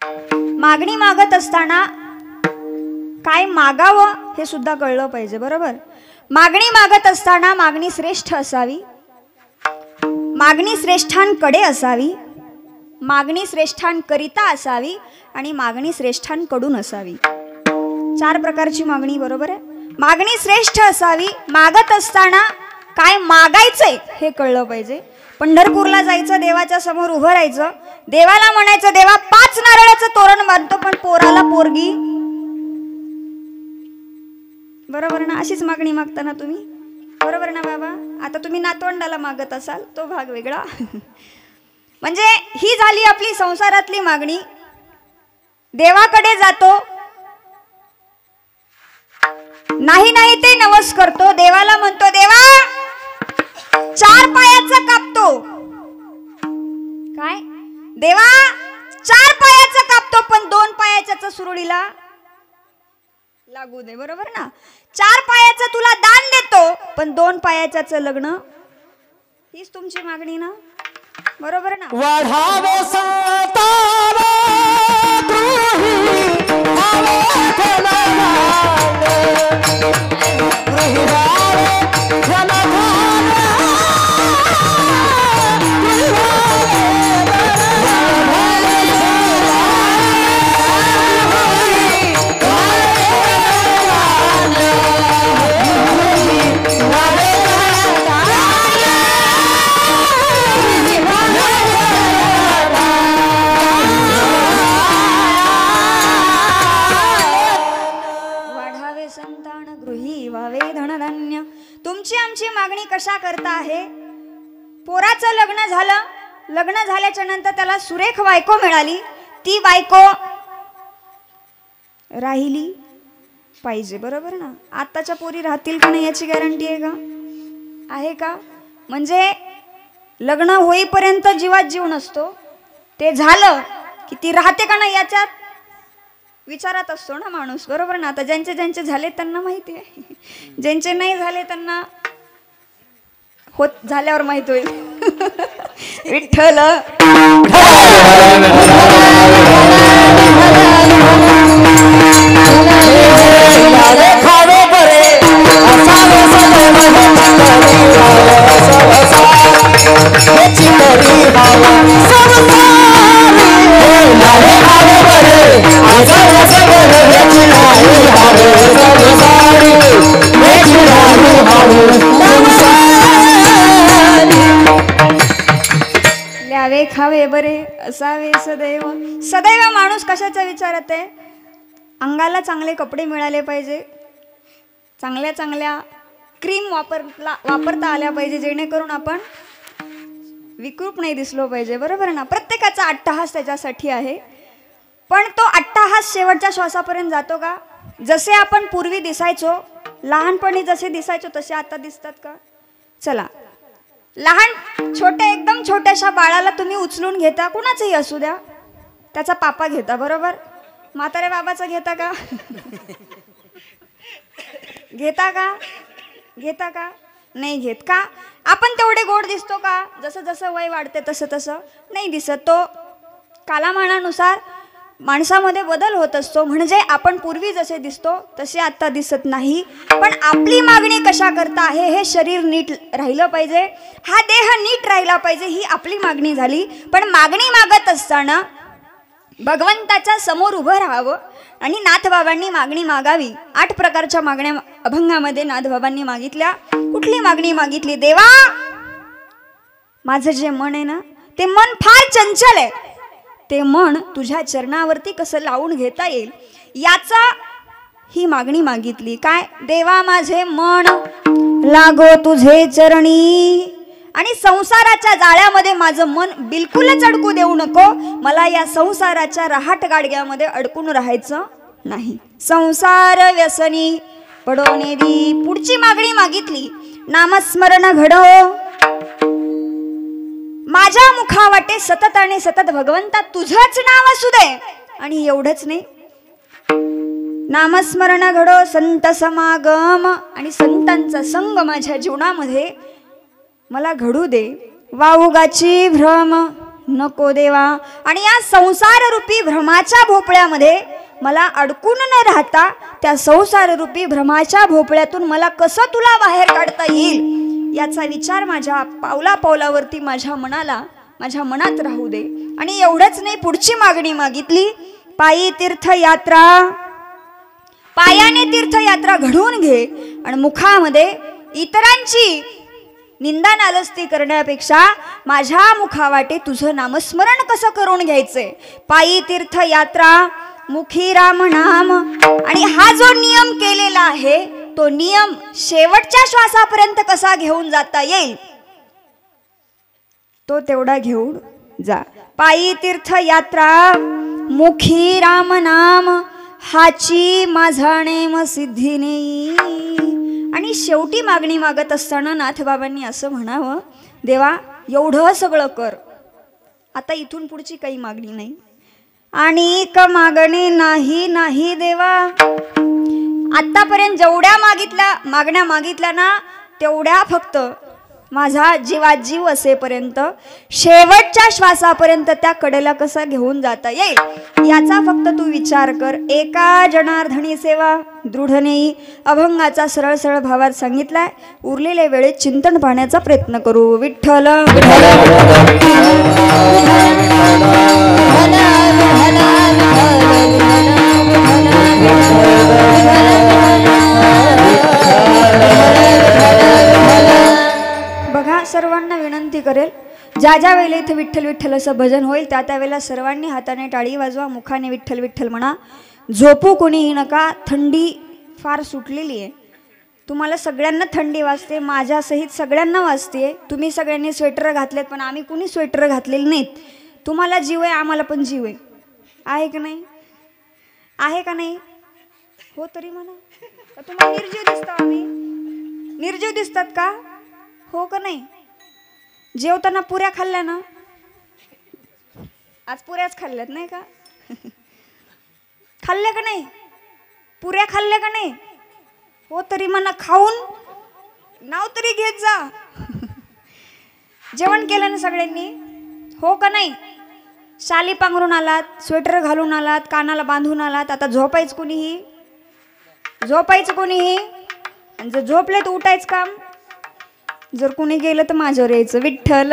मागणी मागत असताना काय मागावं हे सुद्धा कळलं पाहिजे, बरोबर? मागणी मागत असताना मागणी श्रेष्ठ असावी, मागणी श्रेष्ठांकडे असावी, मागणी श्रेष्ठांकरिता असावी आणि मागणी श्रेष्ठांकडून असावी. 4 प्रकारची मागणी, बरोबर आहे? मागणी श्रेष्ठ असावी. मागत असताना काय मागायचंय हे कळलं पाहिजे. पंढरपूरला जायचं, देवाच्या समोर उभं राहायचं, देवाला म्हणायचं देवा 5 नारळाचं तोरण बांधतो पण पोराला पोरगी, बरोबर ना? अशीच मागणी मागता ना तुम्ही, बरोबर ना बाबा? आता तुम्ही नातवंडाला मागत असाल तो भाग वेगळा. म्हणजे ही झाली आपली संसारातली मागणी. देवाकडे जातो, नाही नाही ते नवस करतो, देवाला म्हणतो देवा 4 पायाचं कापतो. काय देवा 4 पायाचं कापतो पण 2 पायाच्या सुरुळीला लागू दे, बरोबर ना? 4 पायाचं तुला दान देतो पण 2 पायाच्याच लग्न, हीच तुमची मागणी ना, बरोबर ना? वाढावे संतान गृही भावे धनवाने, गृही भावे धनवाने, गृही तुमची आमची मागणी कशा करता आहे? पोराचं लग्न झालं, लग्न झाल्याच्या नंतर त्याला सुरेख बायको मिळाली, ती बायको राहिली पाहिजे, बरोबर ना? आताच्या पोरी राहतील का नाही याची गॅरंटी आहे का? आहे का? म्हणजे लग्न होईपर्यंत जीवात जीव नसतो, ते झालं की ती राहते का नाही याच्यात विचारात असतो ना माणूस, बरोबर ना? आता ज्यांचे ज्यांचे झाले त्यांना माहिती आहे, ज्यांचे नाही झाले त्यांना होत झाल्यावर माहित होईल. विठ्ठल ल्यावे खावे बरे असावे सदैव. सदैव माणूस कशाच्या विचारात आहे? अंगाला चांगले कपडे मिळाले पाहिजे, चांगल्या चांगल्या क्रीम वापरता आल्या पाहिजे, जेणेकरून आपण विकृप नाही दिसलो पाहिजे, बरोबर ना? प्रत्येकाचा अट्टहास त्याच्यासाठी आहे, पण तो अट्टहास शेवटच्या श्वासापर्यंत जातो का? जसे आपण पूर्वी दिसायचो, लहानपणी जसे दिसायचो तसे आता दिसतात का? चला, लहान छोटे एकदम छोट्याशा बाळाला तुम्ही उचलून घेता, कुणाचंही असू द्या, त्याचा पापा घेता, बरोबर? म्हाताऱ्या बाबाचा घेता का? घेता का? घेता का? नाही घेत का? आपण तेवढे गोड दिसतो का? जसं जसं वय वाढते तसं तसं नाही दिसत. तो कालामानानुसार माणसामध्ये बदल होत असतो, म्हणजे आपण पूर्वी जसे दिसतो तसे आता दिसत नाही. पण आपली मागणी कशा करता आहे? हे शरीर नीट राहिलं पाहिजे, हा देह नीट राहिला पाहिजे, ही आपली मागणी झाली. पण मागणी मागत असताना भगवंताच्या समोर उभं राहावं आणि नाथबाबांनी मागणी मागावी. 8 प्रकारच्या मागण्या अभंगामध्ये नाथबाबांनी मागितल्या. कुठली मागणी मागितली? देवा माझं जे मन आहे ना, ते मन फार चंचल आहे, ते मन तुझ्या चरणावरती कसं लावून घेता येईल याचा ही मागणी मागितली. काय? देवा माझे मन लागो तुझे चरणी, आणि संसाराच्या जाळ्यामध्ये माझं मन बिलकुलच अडकू देऊ नको, मला या संसाराच्या रहाट गाडग्यामध्ये अडकून राहायचं नाही. संसार व्यसनी पडोने दी. पुढची मागणी मागितली, नामस्मरण घडो माझ्या मुखावाटे सतत आणि सतत भगवंता तुझंच नाव असू दे. आणि एवढंच नाही, नामस्मरण घडो संत समागम, आणि संतांचा संग माझ्या जीवनामध्ये मला घडू दे. वाऊगाची भ्रम नको देवा. आणि या संसार रूपी भ्रमाच्या भोपळ्यामध्ये मला अडकून न राहता त्या संसार रूपी भ्रमाच्या भोपळ्यातून मला कसं तुला बाहेर काढता येईल याचा विचार माझ्या पावला पावलावरती माझ्या मनात राहू दे. आणि एवढंच नाही, पुढची मागणी मागितली, पायी तीर्थयात्रा, पायाने तीर्थयात्रा घडवून घे आणि मुखामध्ये इतरांची निंदा नालस्ती करण्यापेक्षा माझ्या मुखावाटे तुझं नामस्मरण कसं करून घ्यायचंय. पायी तीर्थयात्रा, मुखी राम नाम. आणि हा जो नियम केलेला आहे तो नियम शेवटच्या श्वासापर्यंत कसा घेऊन जाता येईल तो तेवढा घेऊन जा. पायी तीर्थयात्रा, मुखी राम नाम, हाची माझा नेम सिद्धी नेई. आणि शेवटी मागणी मागत असताना नाथबाबांनी असं म्हणावं, देवा एवढं सगळं कर, आता इथून पुढची काही मागणी नाही. आणि मागणी नाही नाही देवा. आतापर्यंत जेवढ्या मागण्या मागितल्या ना तेवढ्या फक्त माझा जीवात जीव असेपर्यंत शेवटच्या श्वासापर्यंत त्या कडेला कसा घेऊन जाता येईल याचा फक्त तू विचार कर. एका जनार्दनी सेवा दृढ नेई. अभंगाचा सरळ सरळ भावात सांगितलाय. उरलेल्या वेळेत चिंतन पाहण्याचा प्रयत्न करू. विठ्ठल बघा, सर्वांना विनंती करेल, ज्या ज्या वेळेला इथे विठ्ठल विठ्ठल असं भजन होईल त्या त्यावेळेला सर्वांनी हाताने टाळी वाजवा, मुखाने विठ्ठल विठ्ठल म्हणा. झोपू कोणीही नका. थंडी फार सुटलेली आहे. तुम्हाला सगळ्यांना थंडी वाजते, माझ्यासहित सगळ्यांना वाजते. तुम्ही सगळ्यांनी स्वेटर घातलेत पण आम्ही कुणी स्वेटर घातलेले नाहीत. तुम्हाला जीव आहे, आम्हाला पण जीव आहे. आहे का नाही? आहे का नाही? हो तरी म्हणा. तुम्हाला निर्जीव दिसतो आम्ही? निर्जीव दिसतात का? हो का नाही? जेवताना पुऱ्या खाल्ल्या ना? आज पुऱ्याच खाल्ल्यात नाही का? खाल्ल्या का नाही? पुऱ्या खाल्ल्या का नाही? हो तरी म्हणा. खाऊन नाव तरी घेत जा. जेवण केलं ना सगळ्यांनी? हो का नाही? शाली पांघरून आलात, स्वेटर घालून आलात, कानाला बांधून आलात. आता झोपायचं कोणीही? झोपायचं कोणीही? आणि जर झोपले तर उठायचं काम. जर कोणी गेलं तर माझ्यावर यायचं. विठ्ठल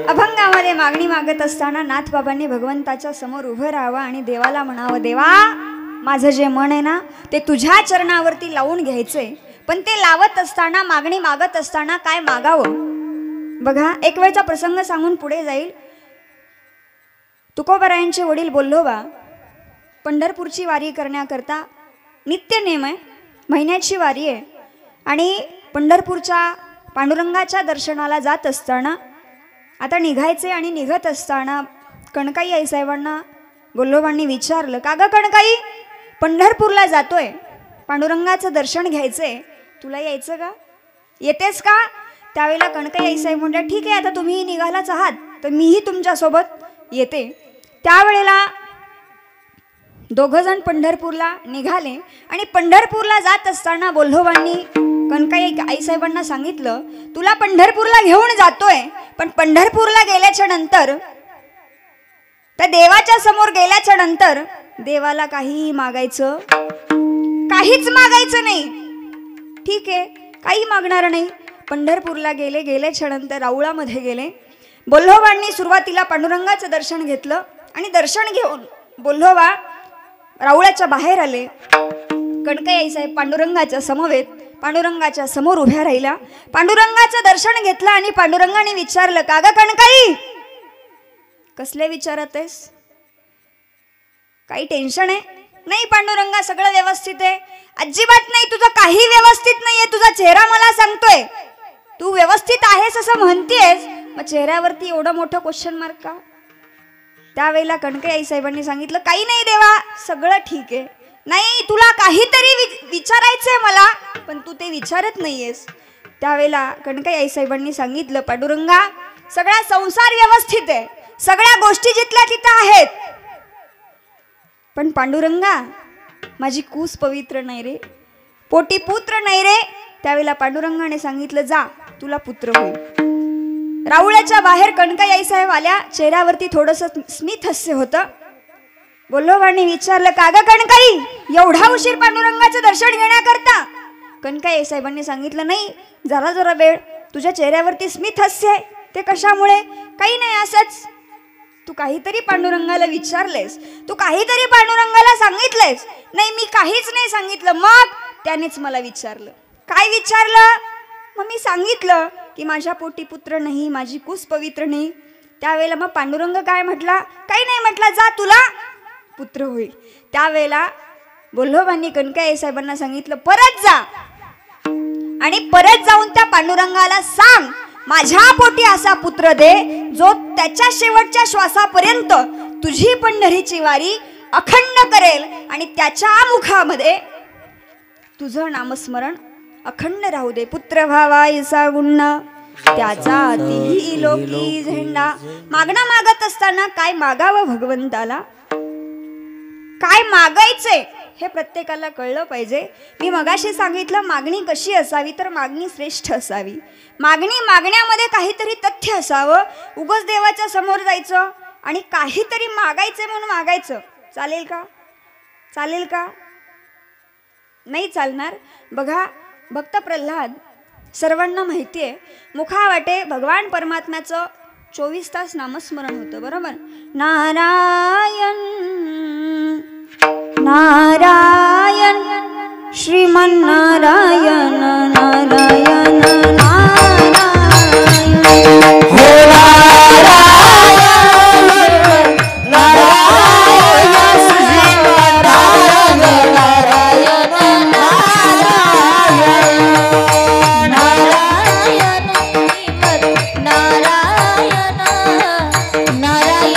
अभंगामध्ये मागणी मागत असताना नाथबाबांनी भगवंताच्या समोर उभं राहावं आणि देवाला म्हणावं, देवा माझं जे मन आहे ना ते तुझ्या चरणावरती लावून घ्यायचंय. पण ते लावत असताना, मागणी मागत असताना काय मागावं? बघा, एक वेळचा प्रसंग सांगून पुढे जाईल. तुकोबारायांचे वडील बोल्लोबा पंढरपूरची वारी करण्याकरता नित्य नेम आहे, महिन्याची वारी आहे. आणि पंढरपूरच्या पांडुरंगाच्या दर्शनाला जात असताना आता निघायचे आणि निघत असताना कणकाई आईसाहेबांना गोल्लोबांनी विचारलं, का ग कणकाई, पंढरपूरला जातोय, पांडुरंगाचं दर्शन घ्यायचंय, तुला यायचं का? येतेस का? त्यावेळेला कणकाई आईसाहेब म्हणल्या, ठीक आहे, आता तुम्ही निघालाच आहात तर मीही तुमच्यासोबत येते. त्यावेळेला दोघंजण पंढरपूरला निघाले आणि पंढरपूरला जात असताना बोल्लोबांनी कणकाई आईसाहेबांना सांगितलं, तुला पंढरपूरला घेऊन जातोय, पण पंढरपूरला गेल्याच्या नंतर, त्या देवाच्या समोर गेल्याच्या नंतर देवाला काहीही मागायचं, काहीच मागायचं नाही. ठीक आहे, काही मागणार नाही. पंढरपूरला गेल्याच्या नंतर राऊळामध्ये गेले. बोल्लोबांनी सुरुवातीला पांडुरंगाचं दर्शन घेतलं आणि दर्शन घेऊन बोल्लोबा राऊळाच्या बाहेर आले. कणकाई आईसाहेब पांडुरंगाच्या समवेत पांडुरंगाच्या समोर उभ्या राहिल्या. पांडुरंगाचं दर्शन घेतलं आणि पांडुरंगाने विचारलं, का ग कणकाई, कसले विचारत आहेस? काही टेन्शन आहे? नाही पांडुरंगा, सगळं व्यवस्थित आहे. अजिबात नाही, तुझं काही व्यवस्थित नाहीये. तुझा चेहरा मला सांगतोय तू व्यवस्थित आहेस असं म्हणतेस, मग चेहऱ्यावरती एवढं मोठं क्वेश्चन मार्क का? त्यावेळेला कणकाई आईसाहेबांनी सांगितलं, काही नाही देवा, सगळं ठीक आहे. नाही तुला काहीतरी विचारायचंय मला, पण तू ते विचारत नाहीयेस. त्यावेळेला कणकाई आईसाहेबांनी सांगितलं, पांडुरंगा सगळा संसार व्यवस्थित आहे, सगळ्या गोष्टी जिथल्या तिथं आहेत, पण पांडुरंगा माझी कूस पवित्र नाही रे, पोटी पुत्र नाही रे. त्यावेळेला पांडुरंगाने सांगितलं, जा तुला पुत्र होईल. राऊळाच्या बाहेर कणकाई आईसाहेब आल्या, चेहऱ्यावरती थोडंसं स्मित हास्य होतं. बोल्लोबाने विचारलं, का ग कणकाई एवढा उशीर पांडुरंगाचं दर्शन घेण्याकरता? कणकाई आईसाहेबांनी सांगितलं, नाही जरा जरा वेळ, तुझ्या चेहऱ्यावरती स्मित हास्य आहे, ते कशामुळे? काही नाही, असंच. तू काहीतरी पांडुरंगाला विचारलेस, तू काहीतरी पांडुरंगाला सांगितलेस. नाही मी काहीच नाही सांगितलं. मग त्यानेच मला विचारलं. काय विचारलं? मग मी सांगितलं की माझ्या पोटी पुत्र नाही, माझी कूस पवित्र नाही. त्यावेळेला मग पांडुरंग काय म्हटला? काही नाही म्हटला, जा तुला पुत्र होईल. त्यावेळेला बोल्लोबांनी कणकाई साहेबांना सांगितलं, परत जा आणि परत जाऊन त्या पांडुरंगाला सांग, माझ्या पोटी असा पुत्र दे जो त्याच्या शेवटच्या श्वासापर्यंत तुझी पंढरीची वारी अखंड करेल आणि त्याच्या मुखामध्ये तुझं नामस्मरण अखंड राहू दे. पुत्र भावाईसा गुण्ण त्याचा तीही लोकी झेंडा. मागणं मागत असताना काय मागावं भगवंताला, काय मागायचंय हे प्रत्येकाला कळलं पाहिजे. मी मगाशी सांगितलं मागणी कशी असावी, तर मागणी श्रेष्ठ असावी. मागण्यामध्ये काहीतरी तथ्य असावं. उगाच देवाच्या समोर जायचं आणि काहीतरी मागायचं म्हणून मागायचं, चालेल का? चालेल का? नाही चालणार. बघा भक्त प्रल्हाद सर्वांना माहिती आहे, मुखावाटे भगवान परमात्म्याचं 24 तास नामस्मरण होतं, बरोबर? नारायण नारायण श्रीमन्नारायण नारायण नारायण हो नारायण नारायण श्री नारायण नारायण नारायण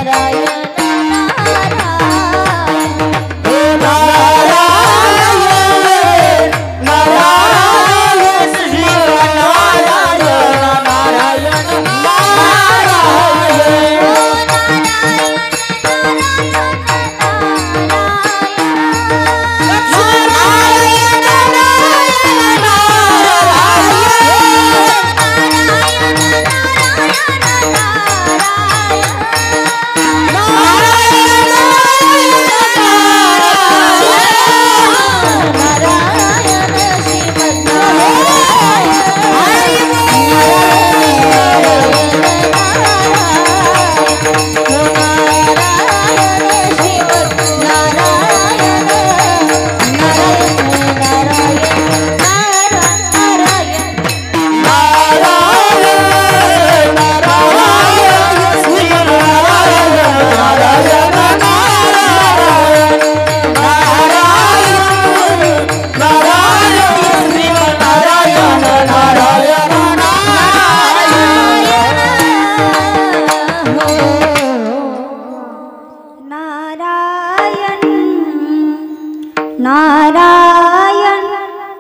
नारायण नारायण नारायण नारायण नारायण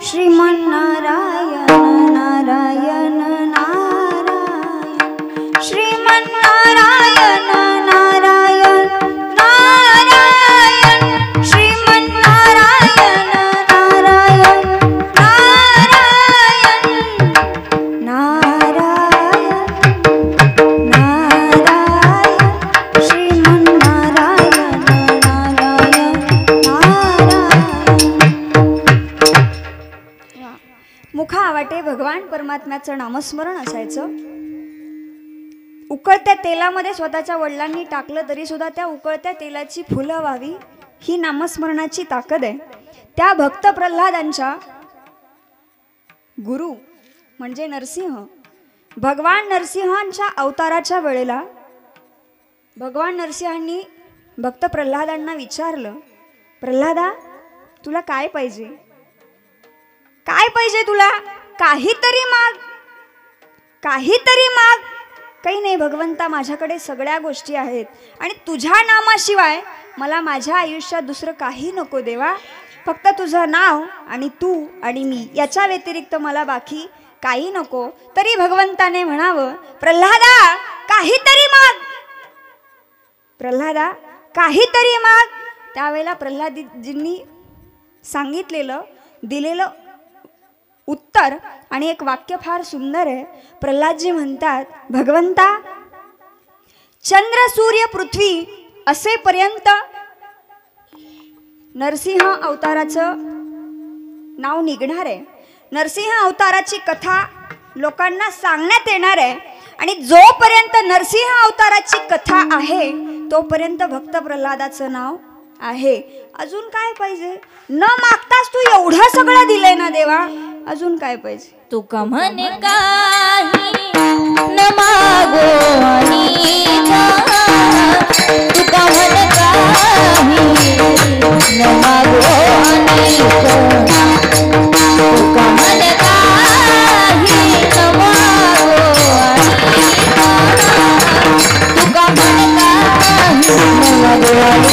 श्रीमन्नारायण नारायण नारायण श्रीमन्नारायण नारायण नारायण श्रीमन्नारायण नारायण नारायण नारायण नारायण श्रीमन्नारायण नारायण मुखावाटे भगवान परमात्म्याचं नामस्मरण असायचं. उकळत्या तेलामध्ये स्वतःच्या वडिलांनी टाकलं तरी सुद्धा त्या उकळत्या तेलाची फुलं व्हावी ही नामस्मरणाची ताकद आहे. त्या भक्त प्रल्हादांच्या गुरु म्हणजे नरसिंह, भगवान नरसिंहांच्या अवताराच्या वेळेला भगवान नरसिंहांनी भक्त प्रल्हादांना विचारलं, प्रल्हादा तुला काय पाहिजे? काय पाहिजे तुला? काहीतरी माग, काहीतरी माग. काही नाही भगवंता, माझ्याकडे सगळ्या गोष्टी आहेत आणि तुझ्या नामाशिवाय मला माझ्या आयुष्यात दुसरं काही नको देवा, फक्त तुझं नाव आणि तू आणि मी, याच्या व्यतिरिक्त मला बाकी काही नको. तरी भगवंताने म्हणावं, प्रल्हादा काहीतरी माग, प्रल्हादा काहीतरी माग. त्यावेळेला प्रल्हादजींनी सांगितलेलं दिलेलं उत्तर आणि एक वाक्य फार सुंदर आहे. प्रल्हादजी म्हणतात, भगवंता चंद्र सूर्य पृथ्वी असेपर्यंत नरसिंह अवताराचं नाव निघणार आहे. नरसिंह अवताराची कथा लोकांना सांगण्यात येणार आहे आणि जोपर्यंत नरसिंह अवताराची कथा आहे तोपर्यंत भक्त प्रल्हादाचं नाव आहे. अजून काय पाहिजे? न मागताच तू एवढं सगळं दिलंय ना देवा, अजून काय पाहिजे? तुका म्हणे काही न मागो आणि तुका म्हणे काही न मागो आणि तुका म्हणे काही न मागो आणि तुका म्हणे काही न मागो आणि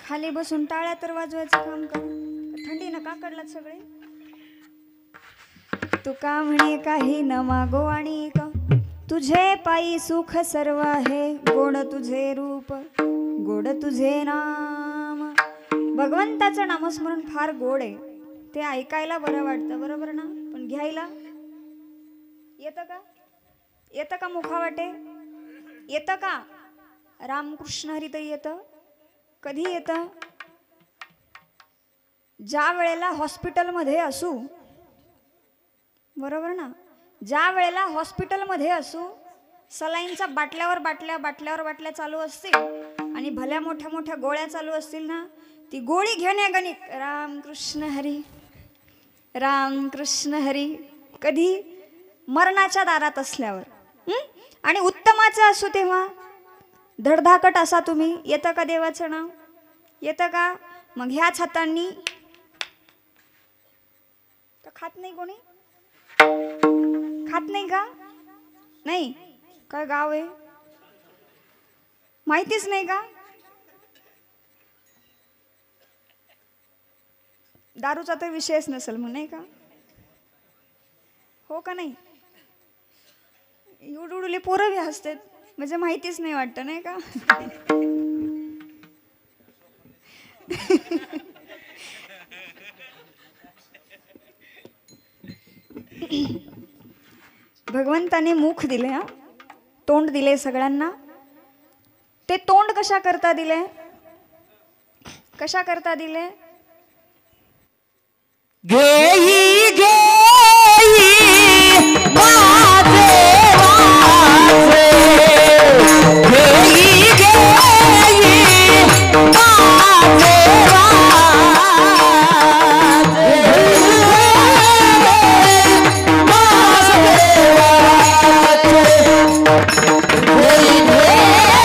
खाली बसून टाळ्या तर वाजवायचं काम कर. थंडीनं का कडलात सगळे? तुका म्हणे काही न मागो आणि का, तुझे पायी सुख सर्व आहे. गोड तुझे रूप, गोड तुझे नाम, भगवंताचं नामस्मरण फार गोड आहे, ते ऐकायला बरं वाटतं, बरोबर ना? पण घ्यायला येतं का? येतं का मुखावाटे? येतं का? रामकृष्ण हरी तर येतं. कधी येतं? ज्या वेळेला हॉस्पिटलमध्ये असू, बरोबर ना? ज्या वेळेला हॉस्पिटलमध्ये असू, सलाईनच्या बाटल्यावर बाटल्या चालू असतील आणि भल्या मोठ्या मोठ्या गोळ्या चालू असतील ना, ती गोळी घेण्यागणिक रामकृष्ण हरी रामकृष्ण हरी. कधी? मरणाच्या दारात असल्यावर. आणि उत्तमाचं असू तेव्हा धडधाकट असा तुम्ही, येतं का देवाचं नाव? येतं का? मग ह्याच हातांनी तर खात नाही कोणी? खात नाही का? नाही काय गाव आहे? माहितीच नाही का? दारूचा तर विषयच नसेल मग, नाही का? हो का नाही? एवढुले पोरं बी हसतात, म्हणजे माहितीच नाही वाटतं, नाही का? भगवंताने मुख दिले, हा तोंड दिले सगळ्यांना. ते तोंड कशा करता दिले? कशा करता दिले? घेई घेई माझे वाचे,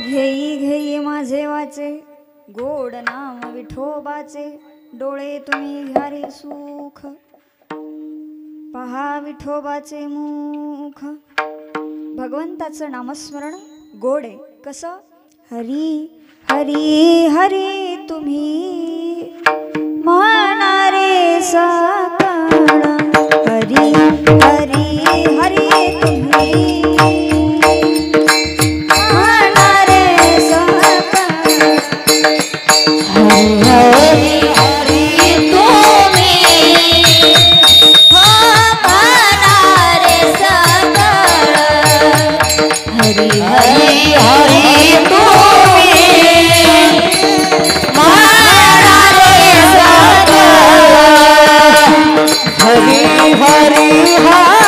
घेई घेई माझे गोड नाम विठोबाचे, डोळे तुम्ही घ्या रे सुख, पहा विठोबाचे मुख. भगवंताचं नामस्मरण गोड आहे. कसं? हरी हरी हरी तुम्ही म्हणणारे सकळ, हरी हरी हरी तुम्ही म्हणणारे सकळ, हरी हरी तुम्ही म्हणणारे सकळ, हरी हरी हरी तुम्ही म्हणणारे सकळ, हरी हरी हरी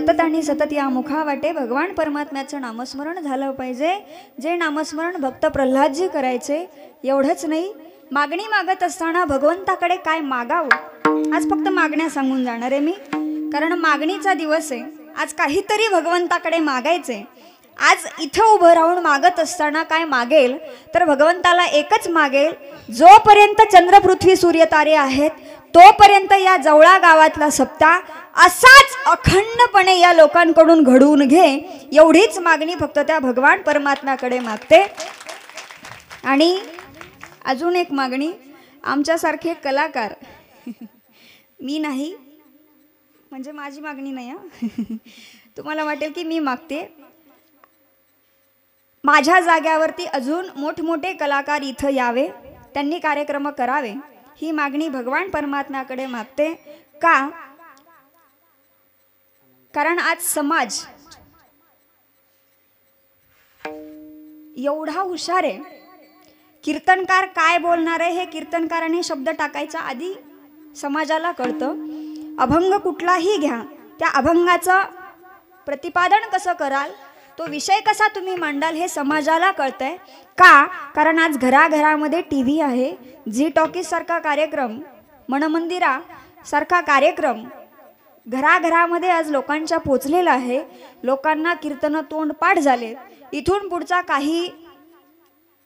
सतत आणि सतत या मुखावाटे भगवान परमात्म्याचं नामस्मरण झालं पाहिजे, जे नामस्मरण भक्त प्रल्हादजी करायचे. एवढंच नाही, मागणी मागत असताना भगवंताकडे काय मागावं आज फक्त मागण्या सांगून जाणार आहे मी, कारण मागणीचा दिवस आहे. आज काहीतरी भगवंताकडे मागायचे. आज इथं उभं राहून मागत असताना काय मागेल तर भगवंताला एकच मागेल, जोपर्यंत चंद्र पृथ्वी सूर्य तारे आहेत तोपर्यंत या जवळा गावातला सप्ताह असाच अखंडपणे या लोकांकडून घडवून घे. एवढीच मागणी फक्त त्या भगवान परमात्म्याकडे मागते. आणि अजून एक मागणी, आमच्यासारखे कलाकार मी नाही, म्हणजे माझी मागणी नाही हा तुम्हाला वाटेल की मी मागते, माझ्या जाग्यावरती अजून मोठमोठे कलाकार इथं यावे, त्यांनी कार्यक्रम करावे, ही मागणी भगवान परमात्म्याकडे मागते. का? कारण आज समाज एवढा हुशार आहे. कीर्तनकार काय बोलणार आहे हे कीर्तनकाराने शब्द टाकायचा आधी समाजाला कळतं. अभंग कुठलाही घ्या, त्या अभंगाचं प्रतिपादन कसं कराल, तो विषय कसा तुम्ही मांडाल हे समाजाला कळतंय. का? कारण आज घराघरामध्ये TV आहे. झी टॉकीज सारखा कार्यक्रम, मनमंदिरा सारखा कार्यक्रम घराघरामध्ये आज लोकांच्या पोचलेला आहे. लोकांना कीर्तन तोंडपाठ झाले. इथून पुढचा काही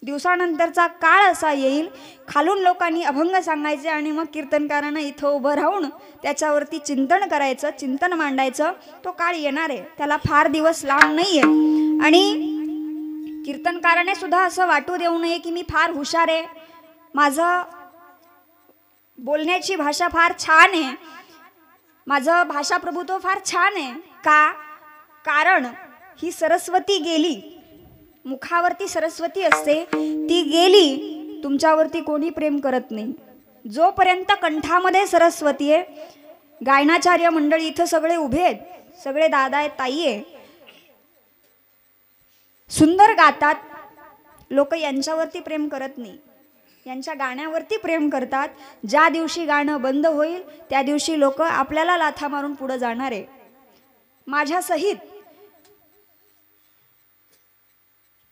दिवसानंतरचा काळ असा येईल, खालून लोकांनी अभंग सांगायचे आणि मग कीर्तनकारांना इथं उभं राहून त्याच्यावरती चिंतन करायचं, चिंतन मांडायचं. तो काळ येणार आहे, त्याला फार दिवस लांब नाही आहे. आणि कीर्तनकाराने सुद्धा असं वाटू देऊ नये की मी फार हुशार आहे, माझं बोलण्याची भाषा फार छान आहे, माझं भाषा प्रभुत्व फार छान आहे. का? कारण ही सरस्वती गेली, मुखावरती सरस्वती असते, ती गेली, तुमच्यावरती कोणी प्रेम करत नाही. जोपर्यंत कंठामध्ये सरस्वती आहे, गायनाचार्य मंडळी इथं सगळे उभे आहेत, सगळे दादा आहेत, ताई आहे, सुंदर गातात, लोक यांच्यावरती प्रेम करत नाही, यांच्या गाण्यावरती प्रेम करतात. ज्या दिवशी गाणं बंद होईल त्या दिवशी लोक आपल्याला लाथा मारून पुढे जाणार आहे. माझ्या सहित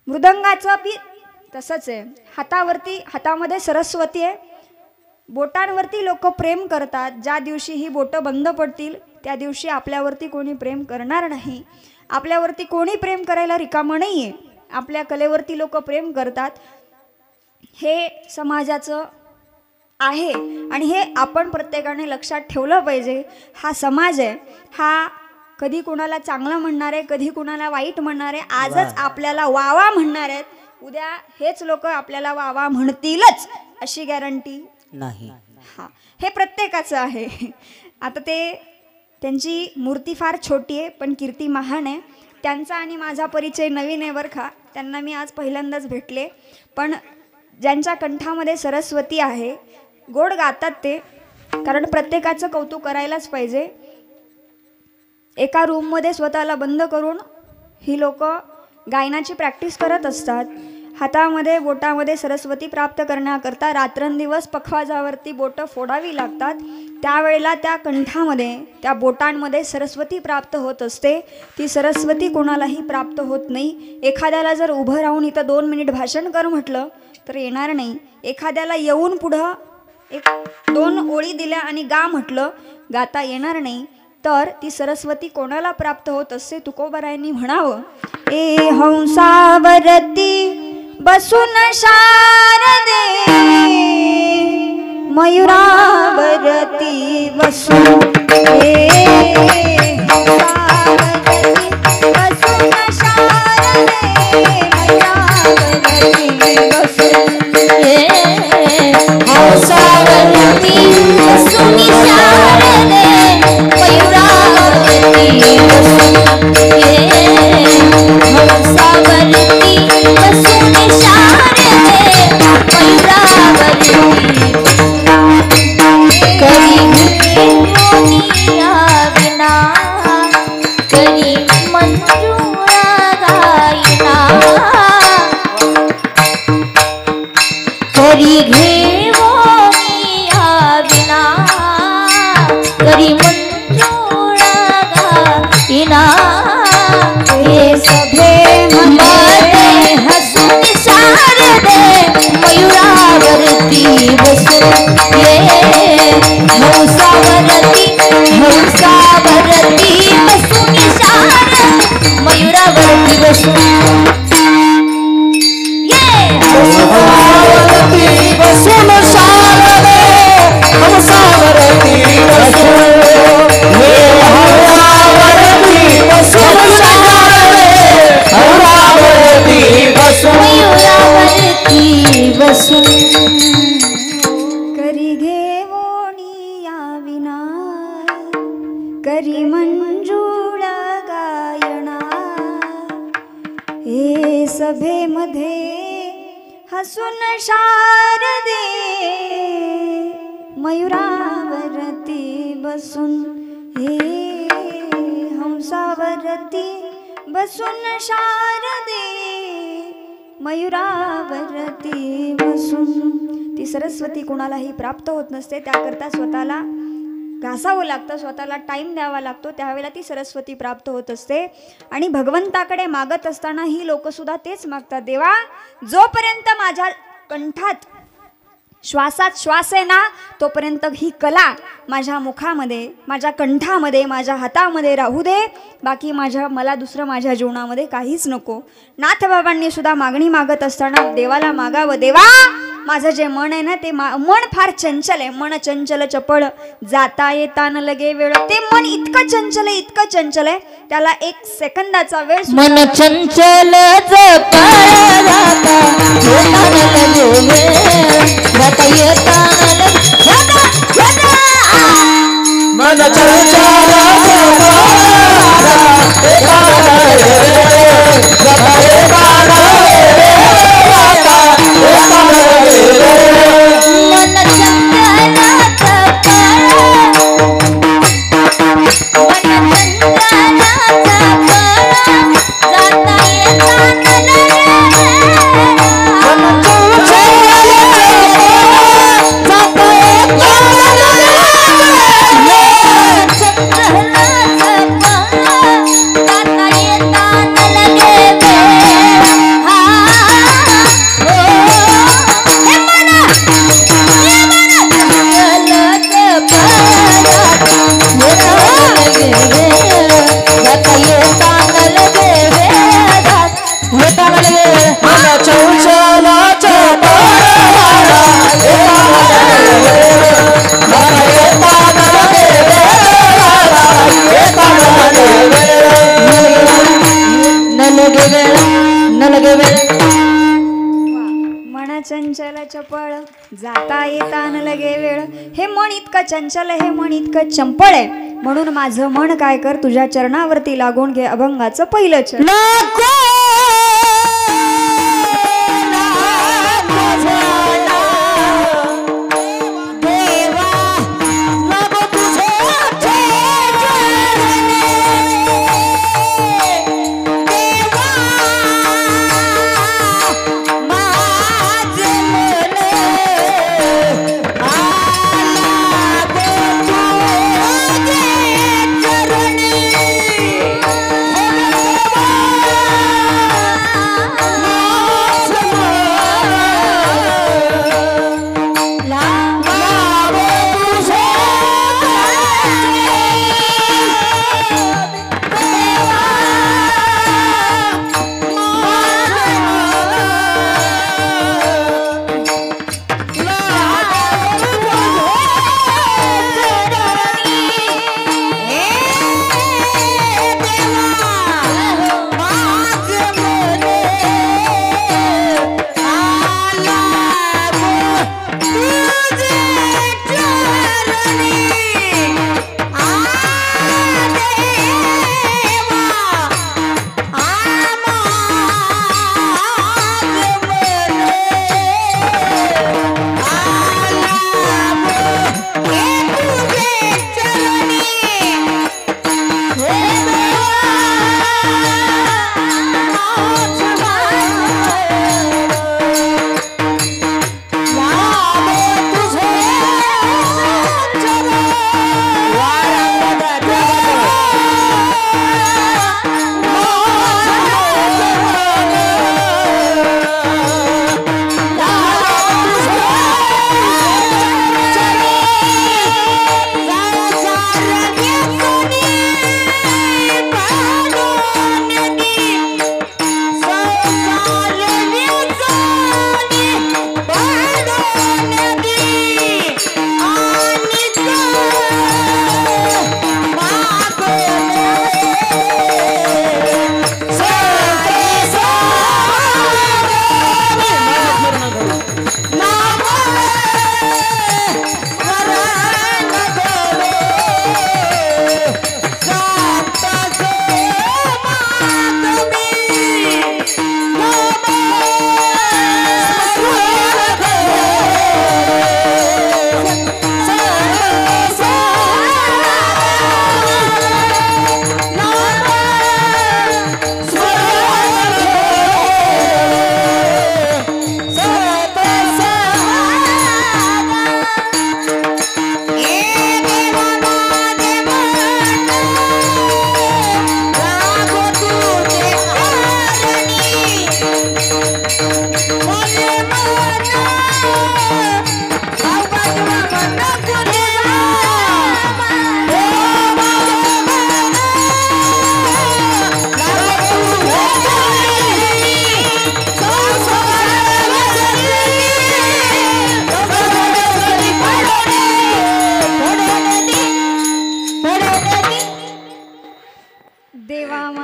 मृदंगाचं बी तसंच आहे. हातामध्ये सरस्वती आहे, बोटांवरती लोक प्रेम करतात. ज्या दिवशी ही बोटं बंद पडतील त्या दिवशी आपल्यावरती कोणी प्रेम करणार नाही. आपल्यावरती कोणी प्रेम करायला रिकामं नाही आहे. आपल्या कलेवरती लोक प्रेम करतात. हे समाजाचं आहे आणि हे आपण प्रत्येकाने लक्षात ठेवलं पाहिजे. हा समाज आहे, हा कधी कुणाला चांगलं म्हणणार आहे, कधी कुणाला वाईट म्हणणार आहे. आजच आपल्याला वावा म्हणणार आहेत, उद्या हेच लोक आपल्याला वावा म्हणतीलच अशी गॅरंटी नाही. हा, हे प्रत्येकाचं आहे. आता त्यांची मूर्ती फार छोटी आहे पण कीर्ती महान आहे. त्यांचा आणि माझा परिचय नवीन आहे बरं का, त्यांना मी आज पहिल्यांदाच भेटले. पण ज्यांच्या कंठामध्ये सरस्वती आहे, गोड गातात ते, कारण प्रत्येकाचं कौतुक करायलाच पाहिजे. एका रूममध्ये स्वतःला बंद करून ही लोक गायनाची प्रॅक्टिस करत असतात. हातामध्ये बोटामध्ये सरस्वती प्राप्त करण्याकरता रात्रंदिवस पखवाजावरती बोटं फोडावी लागतात. त्यावेळेला त्या कंठामध्ये, त्या बोटांमध्ये सरस्वती प्राप्त होत असते. ती सरस्वती कोणालाही प्राप्त होत नाही. एखाद्याला जर उभं राहून इथं 2 मिनिट भाषण कर म्हटलं तर येणार नाही. एखाद्याला येऊन पुढं 1-2 ओळी दिल्या आणि गा म्हटलं, गाता येणार नाही. तर ती सरस्वती कोणाला प्राप्त होत असते? तुकोबारायांनी म्हणावं, ए हंसावरती बसून शारदे, मयुरावरती बसून, हंसावरती बसून शारदे, मयुरावरती बसून, हंसावरती बसून शारदे, मयुरावरती बसून, हंसावरती बसून शारदे, मयुरावरती करी मोनिया विना, करी मंजुळा गायना, करी घेवोनिया विना, करी मंजुळा गायना, करी मंजूळ गायना हे सभेमध्ये हसून शारदे मयुरावरती बसून हे हंसावरती बसून शारदे मयुरावरती बसून. ती सरस्वती कुणालाही प्राप्त होत नसते, त्याकरता स्वतःला घासावं लागतं, स्वतःला टाईम द्यावा लागतो, त्यावेळेला ती सरस्वती प्राप्त होत असते. आणि भगवंताकडे मागत असताना ही लोकसुद्धा तेच मागतात, देवा जोपर्यंत माझ्या कंठात श्वासात श्वास आहे ना तोपर्यंत ही कला माझ्या मुखामध्ये, माझ्या कंठामध्ये, माझ्या हातामध्ये राहू दे, बाकी मला दुसरं माझ्या जीवनामध्ये काहीच नको. नाथबाबांनी सुद्धा मागणी मागत असताना देवाला मागावं, देवा माझं जे मन आहे ना ते मन फार चंचल आहे, मन चंचल चपळ जाता येता न लगे वेळ. ते मन इतकं चंचल आहे, इतकं चंचल आहे, त्याला एक सेकंदाचा वेळ मन चंचल जाता येता मन चंचल चंचल चपळ जाता येता न लगे वेळ. हे मन इतकं चंचल आहे, हे मन इतकं चंपळ आहे, म्हणून माझं मन काय कर, तुझ्या चरणावरती लागून घे अभंगाचं पहिलं चरण.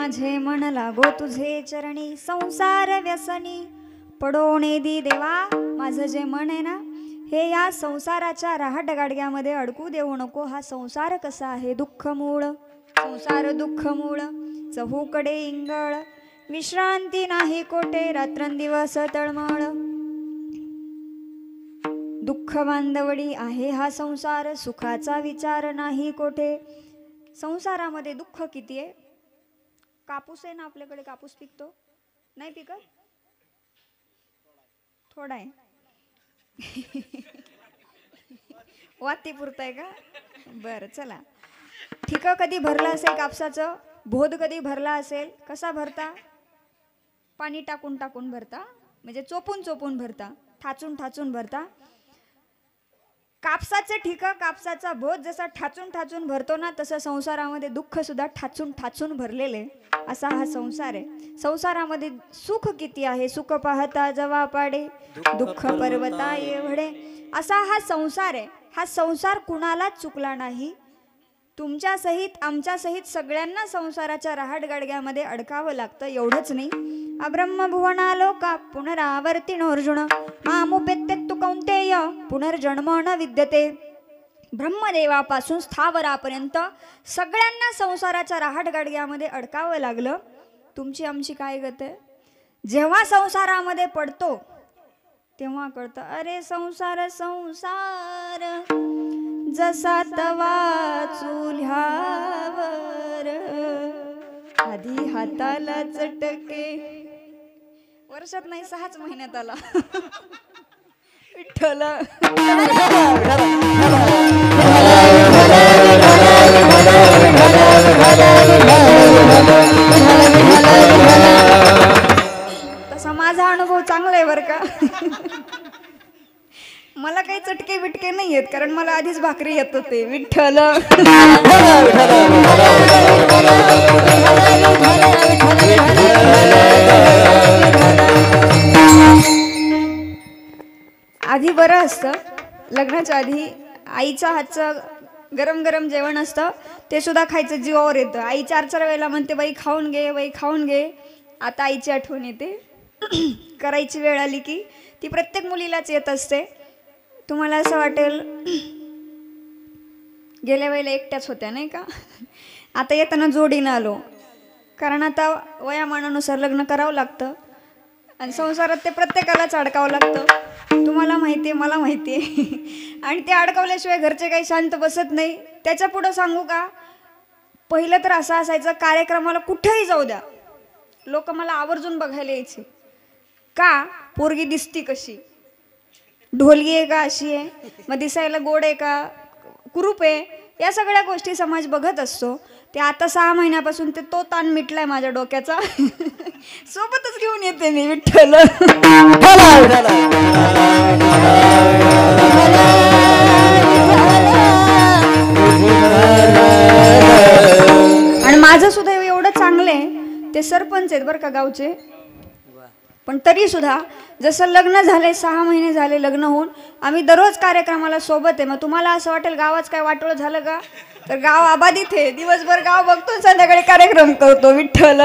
माझे मन लागो तुझे चरणी, संसार व्यसनी पडोणे दी देवा. माझं जे मन आहे ना, हे या संसाराच्या राहट गाडग्यामध्ये अडकू देऊ नको. हा संसार कसा आहे दुःख मूळ, संसार दुःख मूळ, चहूकडे इंगळ, विश्रांती नाही कोठे, रात्रंदिवस तळमळ. दुःख बांधवडी आहे हा संसार, सुखाचा विचार नाही कोठे. संसारामध्ये दुःख किती आहे. कापूस आहे ना आपल्याकडे, कापूस पिकतो नाही पिकत, थोडा आहे. वाती पुरताय का. बरं चला. ठिका कधी भरला असेल कापसाचं, बोध कधी भरला असेल. कसा भरता, पाणी टाकून टाकून भरता, म्हणजे चोपून चोपून भरता, ठाचून ठाचून भरता. कापसाचे ठिका, कापसाचा बोध जसा ठाचून ठाचून भरतो ना, तसं संसारामध्ये दुःख सुद्धा ठाचून ठाचून भरलेले. असा हा संसार आहे. संसारामध्ये सुख किती आहे, सुख पाहता जवा पाडे, दुःख पर्वता एवढे. असा हा संसार आहे. हा संसार कुणालाच चुकला नाही. तुमच्या सहित आमच्या सहित सगळ्यांना संसाराच्या राहट गाडग्यामध्ये अडकावं लागतं. एवढंच नाही, अब्रह्मभुवनालोका पुनरावर्तिनोर्जुन मामुपेत्ते तु कौंतेय पुनर्जन्म न विद्यते. ब्रह्मदेवापासून स्थावरापर्यंत सगळ्यांना संसाराच्या राहट गाडग्यामध्ये अडकावं लागलं. तुमची आमची काय गत आहे. जेव्हा संसारामध्ये पडतो तेव्हा कळतं, अरे संसार संसार जसा तवा चुल्ह्यावर, आधी हाताला चटके, वर्षात नाही 6च महिन्यात आला. विठ्ठल. तसा माझा अनुभव चांगला आहे बरं का. मला काही चटके बिटके नाही येत, कारण मला आधीच भाकरी येत होते. विठ्ठल. आधी बरं असतं, लग्नाच्या आधी आईच्या हातचं गरम गरम जेवण असतं, ते सुद्धा खायचं जीवावर येतं. आई 4-4 वेळेला म्हणते, बाई खाऊन घे, बाई खाऊन घे. आता आईची आठवण येते. करायची वेळ आली की ती प्रत्येक मुलीलाच येत असते. तुम्हाला असं वाटेल गेल्या वेळेला एकट्याच होत्या नाही का, आता येताना जोडीनं आलो, कारण आता वयामानानुसार लग्न करावं लागतं आणि संसारात ते प्रत्येकालाच अडकावं लागतं. तुम्हाला माहिती आहे, मला माहिती आहे. आणि ते अडकवल्याशिवाय घरचे काही शांत बसत नाही. त्याच्या पुढं सांगू का, पहिलं तर असं असायचं, कार्यक्रमाला कुठेही जाऊ द्या, लोक मला आवर्जून बघायला यायचे. का, पोरगी दिसती कशी, ढोलगी आहे का, अशी आहे, मग दिसायला गोड आहे का, कुरूप आहे, या सगळ्या गोष्टी समाज बघत असतो. ते आता 6 महिन्यापासून तो ताण मिटलाय माझ्या डोक्याचा. सोबतच घेऊन येते मी. विठ्ठल. आणि माझं सुद्धा एवढं चांगलं आहे, ते सरपंच आहेत बरं का गावचे, पण तरी सुद्धा जसं लग्न झाले 6 महिने झाले लग्न होऊन, आम्ही दररोज कार्यक्रमाला सोबत आहे. मग तुम्हाला असं वाटेल गावाच काय वाटोळं झालं का, तर गाव आबादित आहे. दिवसभर गाव बघतो, संध्याकाळी कार्यक्रम करतो. विठ्ठल.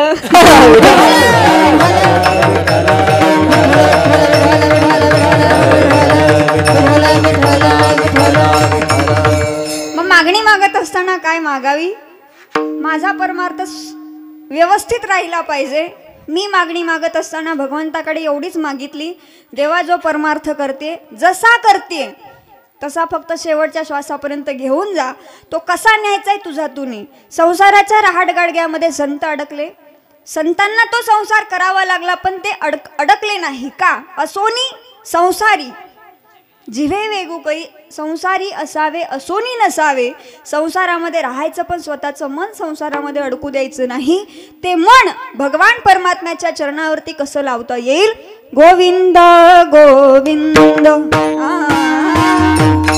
मग मागणी मागत असताना काय मागावी, माझा परमार्थ व्यवस्थित राहिला पाहिजे. मी मागणी मागत असताना भगवंताकडे एवढीच मागितली, देवा जो परमार्थ करते, जसा करते तसा फक्त शेवटच्या श्वासापर्यंत घेऊन जा. तो कसा न्यायचा आहे तुझा तू ने. संसाराच्या राहाट गाडग्यामध्ये संत अडकले, संतांना तो संसार करावा लागला, पण ते अडकले नाही का. असोनी संसारी जिव्हे वेगू काही, संसारी असावे असोनी नसावे. संसारामध्ये राहायचं, पण स्वतःचं मन संसारामध्ये अडकू द्यायचं नाही. ते मन भगवान परमात्म्याच्या चरणावरती कसं लावता येईल. गोविंद गोविंद गोविंद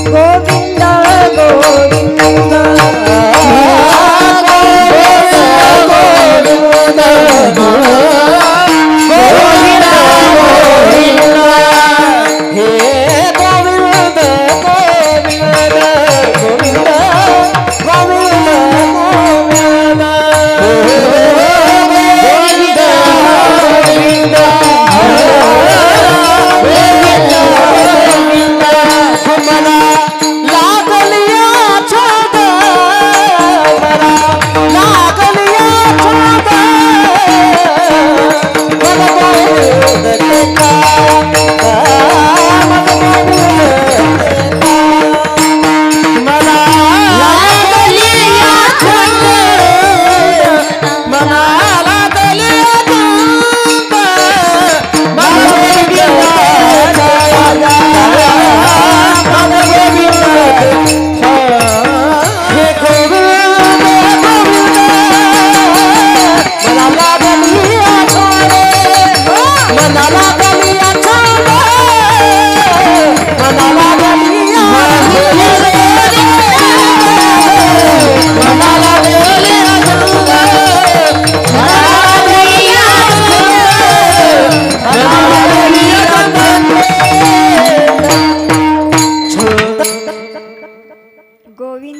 गोविंद गोविंद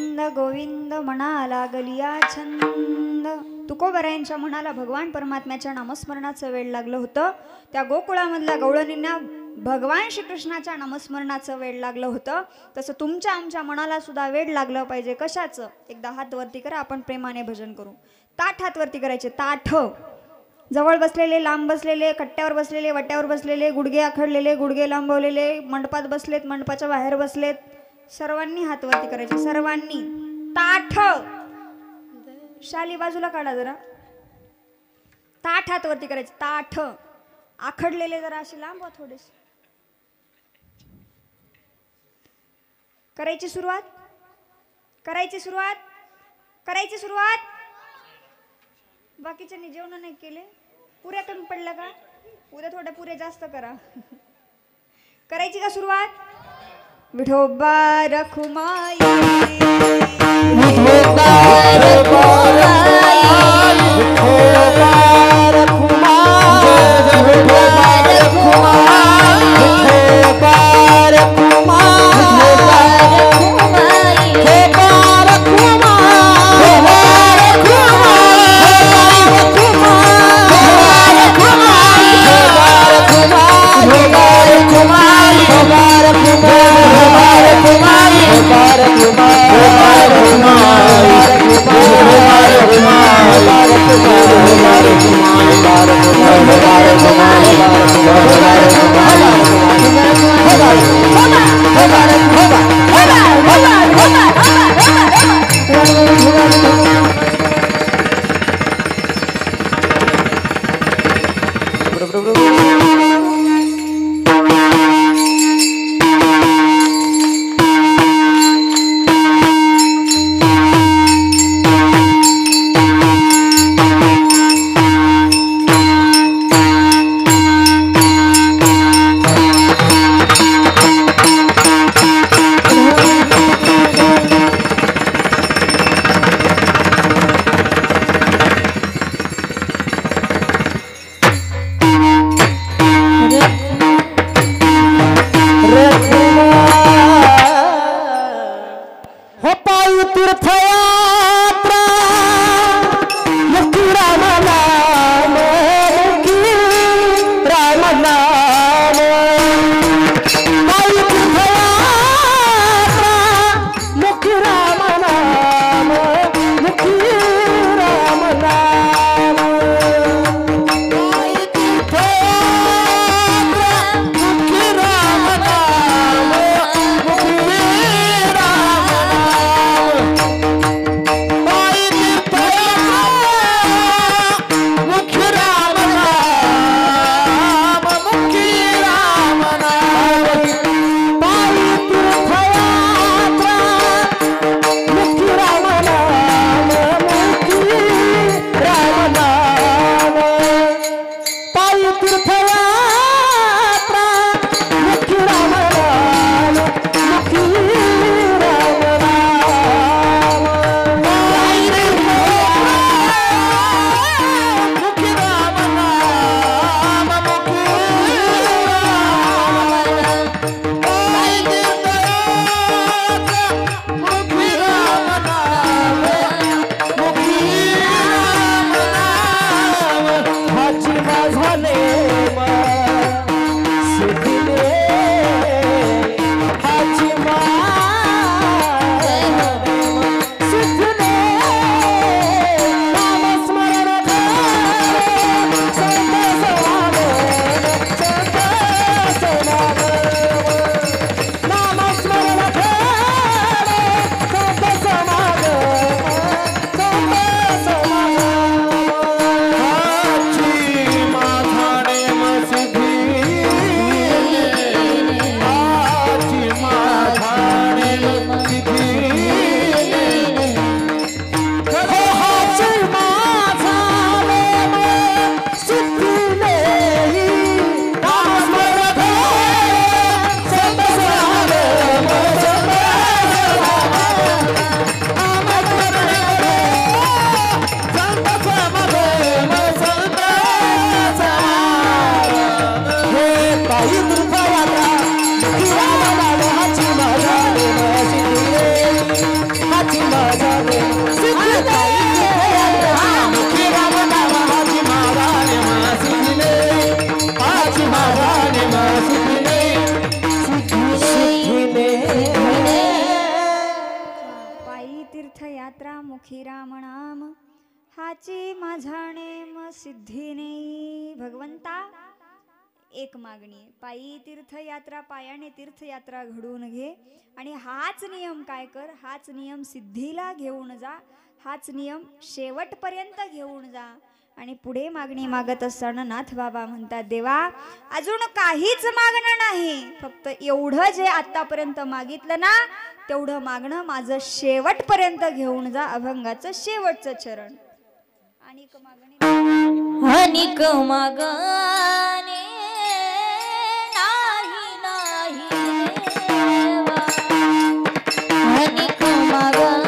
गोविंद गोविंद म्हणा लागलिया छंद. तुकोबरायांच्या मनाला भगवान परमात्म्याच्या नामस्मरणाचं वेळ लागलं होतं. त्या गोकुळामधल्या गवळणींना भगवान श्रीकृष्णाच्या नामस्मरणाचं वेळ लागलं होतं. तसं तुमच्या आमच्या मनाला सुद्धा वेळ लागलं पाहिजे. कशाचं? एकदा हात वरती करा, आपण प्रेमाने भजन करू. ताठ हात वरती करायचे, ताठ. जवळ बसलेले, लांब बसलेले, कट्ट्यावर बसलेले, वट्यावर बसलेले, गुडघे आखडलेले, गुडघे लांबवलेले, मंडपात बसलेत, मंडपाच्या बाहेर बसलेत, सर्वांनी हात वरती करायचे. सर्वांनी ताठ. शाली बाजूला काढा जरा. ताठ हात वरती करायचे, ताठ. आखडलेले जरा असे लांब थोडेसे. करायची सुरुवात, करायची सुरुवात, करायची सुरुवात. बाकीच्यांनी जेवण नाही केले, पुऱ्या कमी पडलं का? उद्या थोड्या पुऱ्या जास्त करा. करायची का सुरुवात? विठोबा रखुमाई, विठोबा रखुमाई, विठोबा रखुमाई, विठोबा रखुमाई, विठोबा रखुमाई, विठोबा माझा देवा मुखी राम नाम हाची माझा नेमा सिद्धिने हाची माझा नेमा सिद्धिने सिद्धिने पायी तीर्थयात्रा मुखी राम नाम हाची माझा नेम सिद्धी नाही. भगवंता एक मागणी आहे, पायी तीर्थयात्रा पायाने तीर्थयात्रा घडवून घे आणि हाच नियम काय कर, हाच नियम सिद्धीला घेऊन जा, हाच नियम शेवटपर्यंत घेऊन जा. आणि पुढे मागणी मागत असताना नाथ बाबा म्हणतात, देवा अजून काहीच मागणं नाही, फक्त एवढं जे आतापर्यंत मागितलं ना तेवढं मागणं माझं शेवटपर्यंत घेऊन जा, अभंगाचं शेवटचं चरण. अनिक मागणी अनिक मागणे नाही नाही देवा अनिक मागणे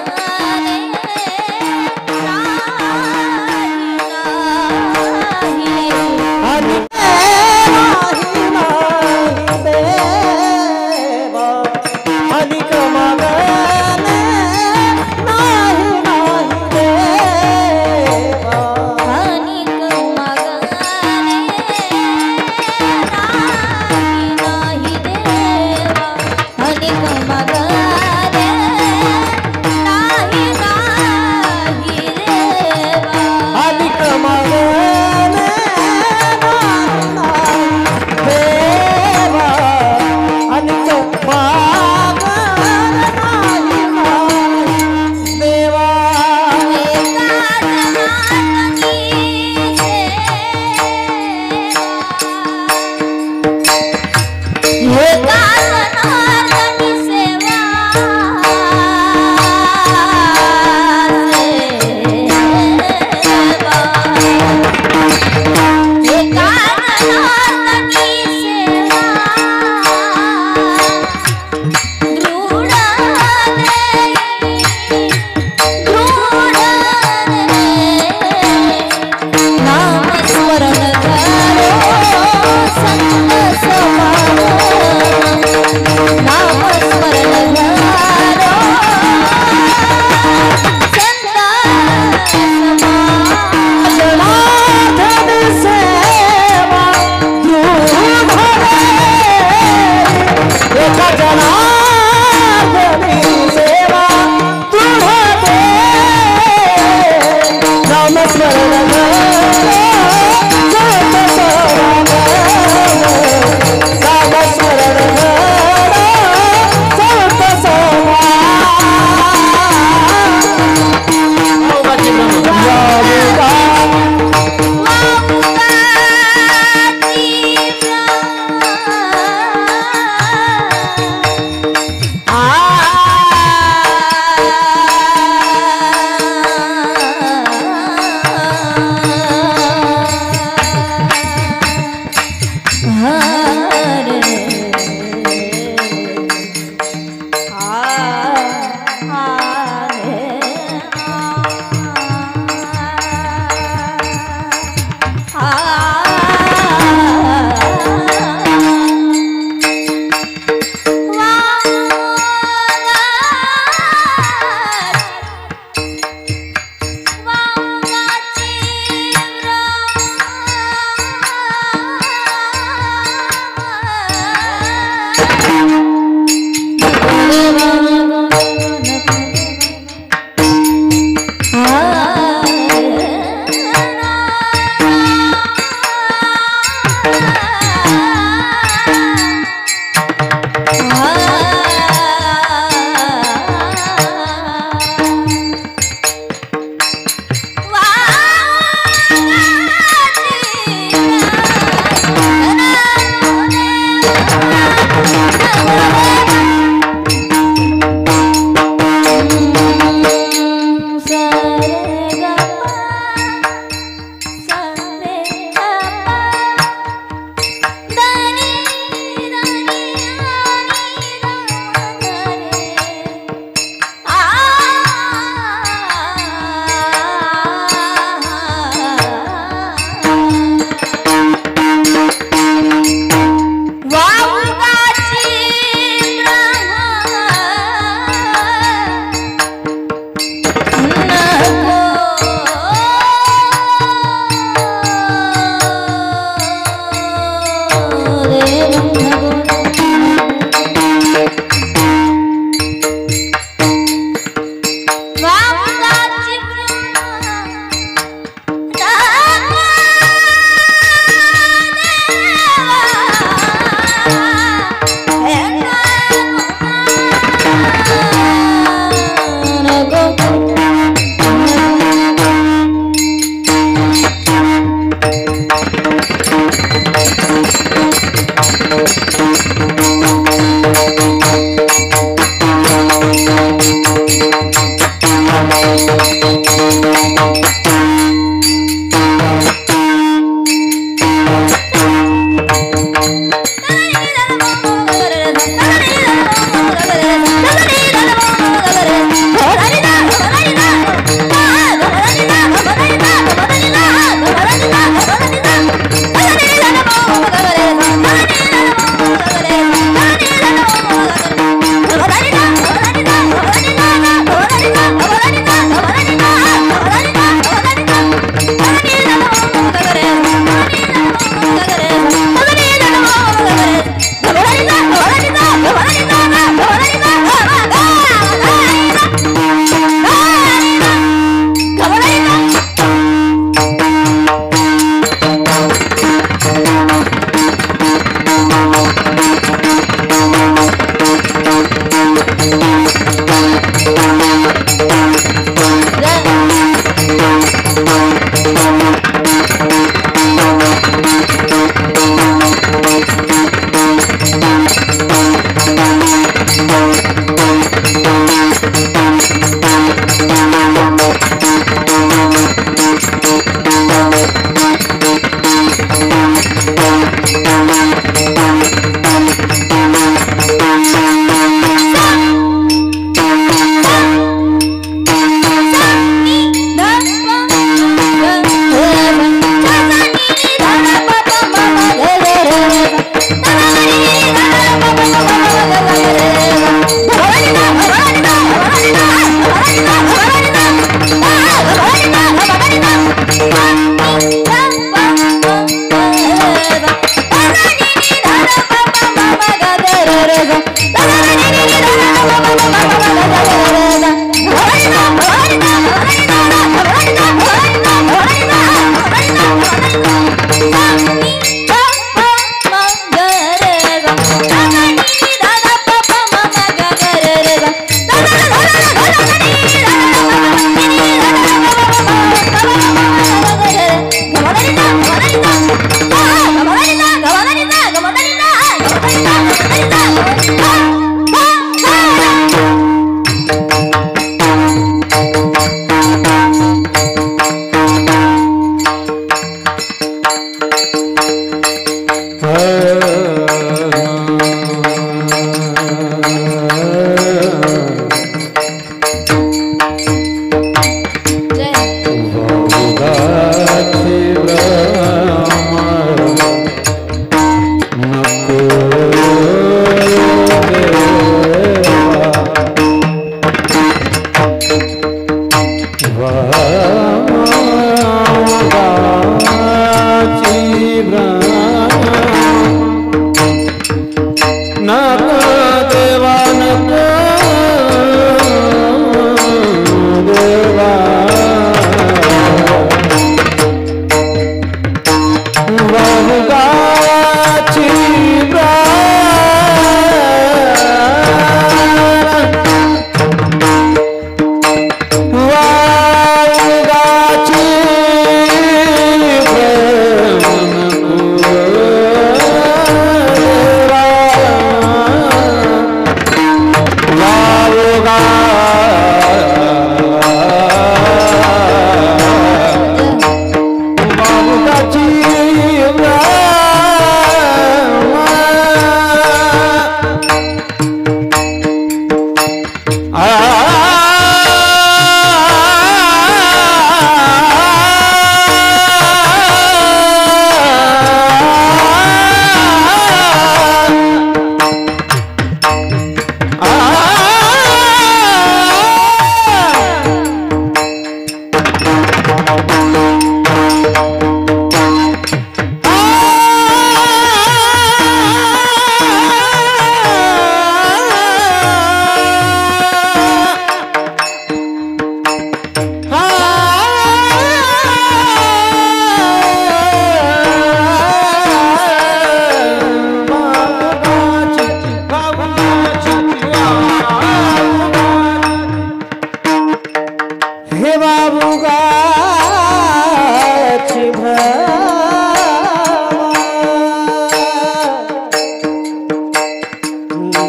हे बाबुगाची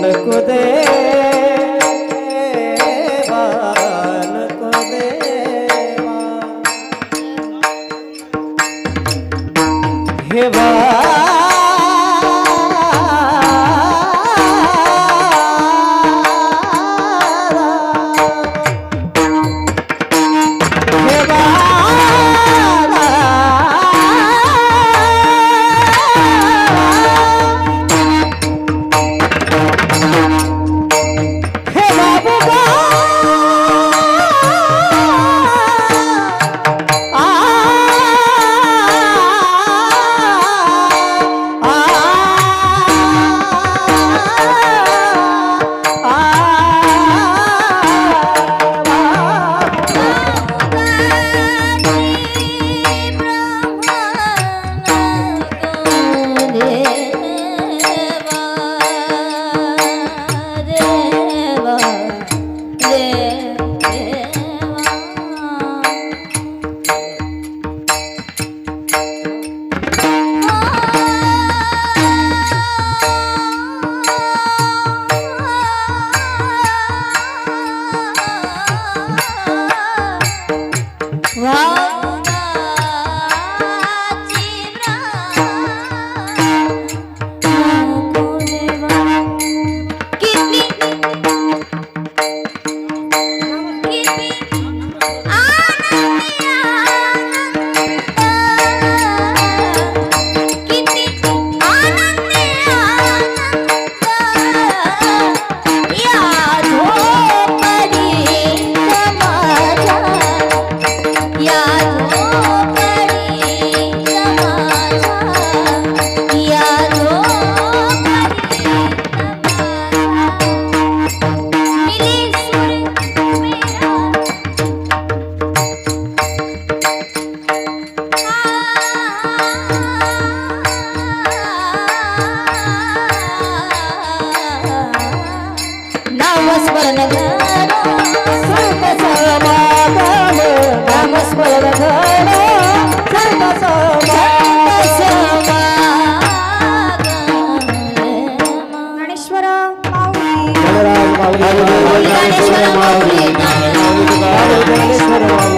नको देवा नको देवा हे नामस्मरण ज्ञानेश्वर माऊली ज्ञानेश्वर माऊली